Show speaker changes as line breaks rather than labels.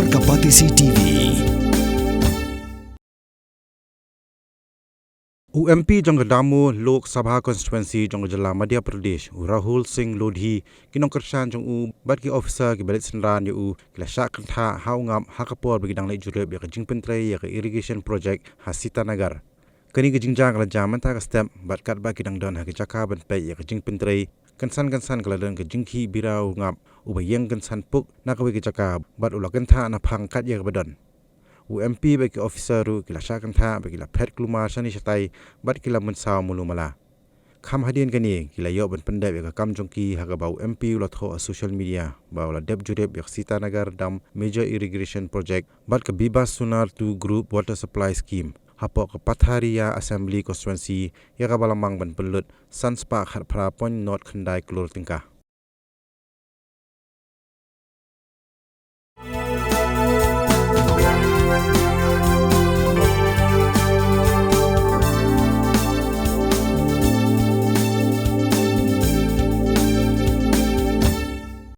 Kapatisi TV.
UMP jong Damu Lok Sabha constituency jong Jala Madhya Pradesh Rahul Singh Lodhi kinong kershan jong bat ki Ophisar ki balit senran yu kila Kynthah hau Ngap hakapor bagi dang Leit Jurip ya jing pentrei ya irrigation project Hasita Nagar kani ki jingjang kala jaman ta ka step bat kat ba ki dang don ha ki jaka ban pe ya jing pentrei kansan kala don ki jingki birau Ngap ubayeng kansan puk na ka ki jaka bat ula Kynthah na phang kat ya ka badon UMP bagi Ophisar kila Kynthah bagi la Phet kluma shani shatai bat kila mensaw mulumala kham hadien kani kila yo ban pendep ya kam jongki haga bau MP ula tho social media bau la dep Jurip ya Hasita Nagar dam major irrigation project bat ka bibas sunar to group water supply scheme hapo ka Patharia assembly constituency ya ka balamang ban pelut sanspa khat phra point not khandai klor tingka